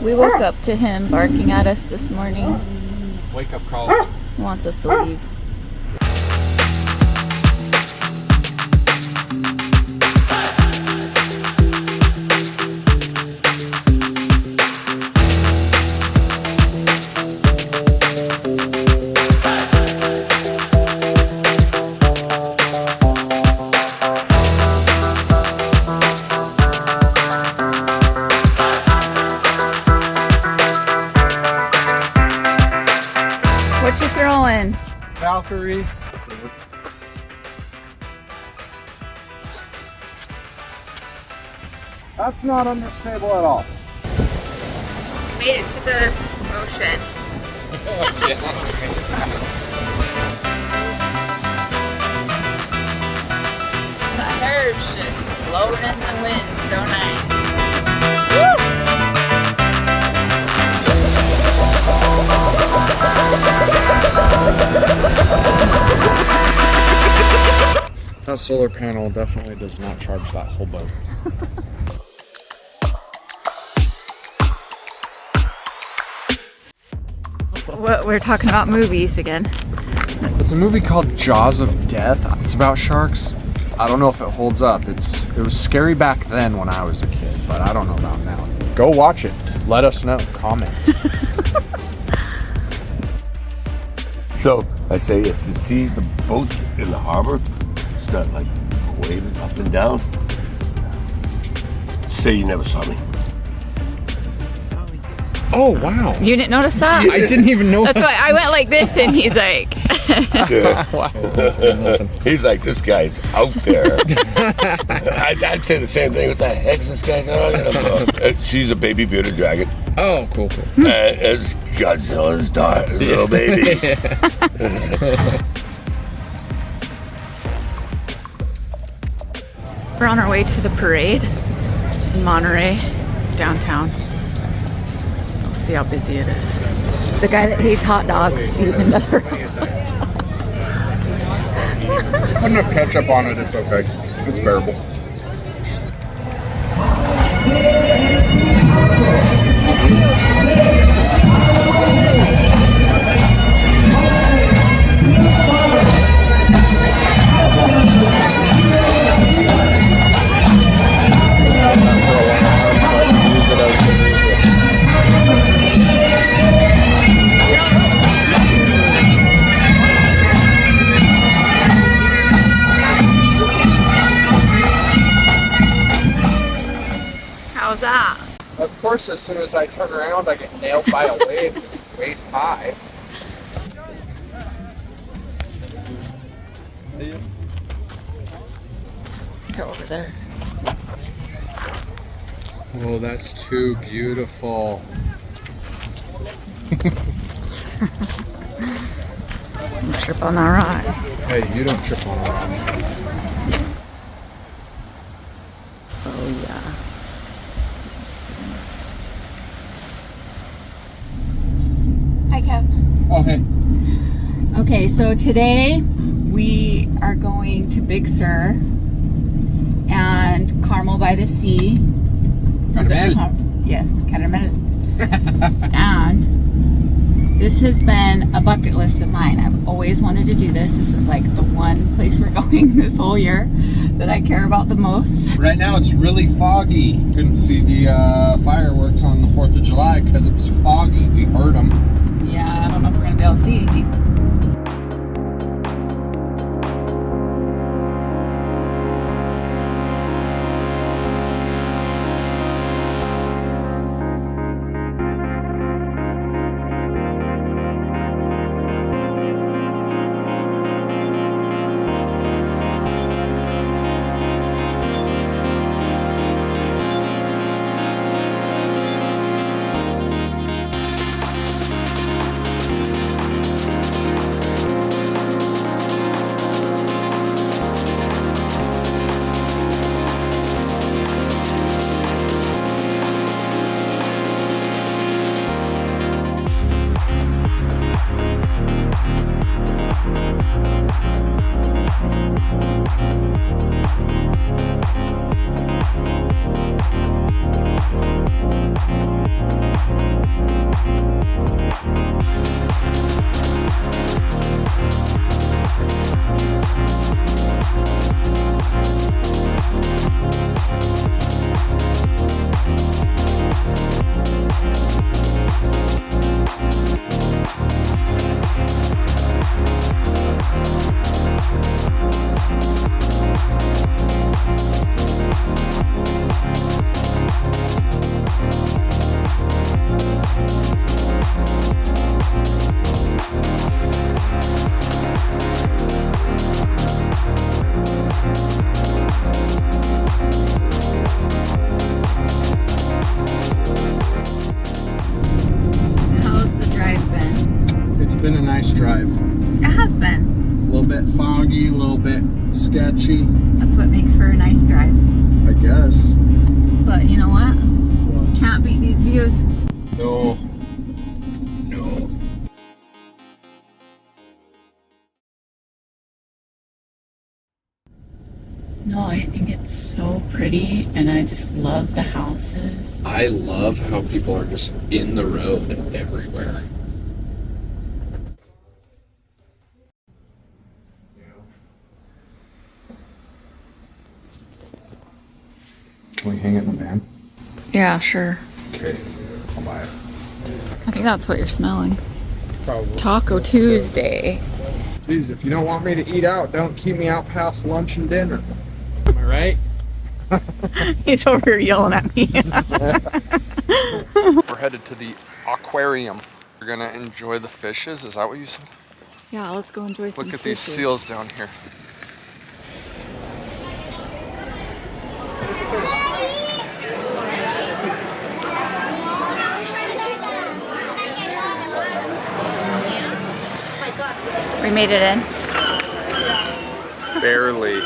We woke up to him barking at us this morning. Wake up call. He wants us to leave. What you throwing? Valkyrie. That's not understandable at all. Made it to the ocean. The hair's just blowing in the wind, so nice. Woo! That solar panel definitely does not charge that whole boat. What, we're talking about movies again. It's a movie called Jaws of Death. It's about sharks. I don't know if it holds up. It was scary back then when I was a kid, but I don't know about now. Go watch it. Let us know. Comment. So I say, if you see the boats in the harbor start like waving up and down, say you never saw me. Oh, wow. You didn't notice that? I didn't even know That's why I went like this and he's like... He's like, this guy's out there. I'd say the same thing. What the heck's this guy talking about? She's a baby bearded dragon. Oh, cool. It's Godzilla's daughter, little baby. We're on our way to the parade in Monterey, downtown. We'll see how busy it is. The guy that hates hot dogs eating another hot dog. Put enough ketchup on it, it's okay. It's bearable. How's that? Of course, as soon as I turn around, I get nailed by a wave that's waist high. Go over there. Whoa, that's too beautiful. Don't trip on that rock. Hey, you don't trip on that. Oh yeah. Hi, Kev. Oh, hey. Okay, so today we are going to Big Sur and Carmel by the Sea. Yes, Catamel. And this has been a bucket list of mine. I've always wanted to do this. This is like the one place we're going this whole year that I care about the most. Right now it's really foggy. Couldn't see the fireworks on the 4th of July because it was foggy. We heard them. Yeah, I don't know if we're going to be able to see anything. been a nice drive. It has been. A little bit foggy, a little bit sketchy. That's what makes for a nice drive. I guess. But you know what? What? Can't beat these views. No. No. No, I think it's so pretty, and I just love the houses. I love how people are just in the road everywhere. Can we hang it in the van? Yeah, sure. Okay, I'll buy it. I think that's what you're smelling. Probably. Taco Tuesday. Jeez, if you don't want me to eat out, don't keep me out past lunch and dinner. Am I right? He's over here yelling at me. We're headed to the aquarium. We're gonna enjoy the fishes. Is that what you said? Yeah, let's go enjoy some Look at these fishes. seals down here. We made it in. Barely.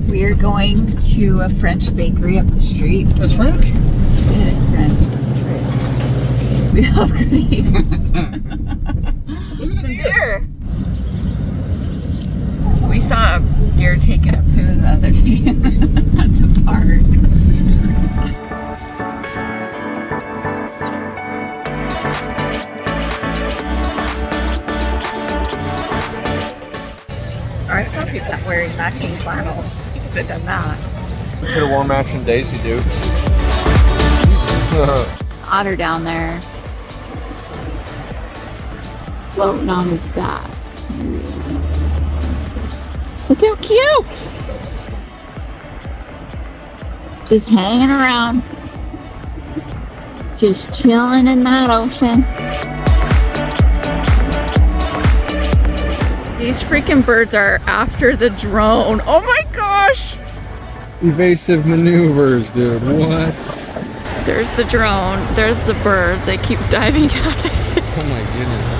We're going to a French bakery up the street. That's French? It is French. We love goodies. Some deer. We saw a deer taking a poo the other day at the park. I saw people wearing matching flannels. We could have done that. We could have worn matching Daisy Dukes. Otter down there. Floating on his back. There he is. Look how cute! Just hanging around. Just chilling in that ocean. These freaking birds are after the drone. Oh my gosh! Evasive maneuvers, dude. What? There's the drone. There's the birds. They keep diving at it. Oh my goodness.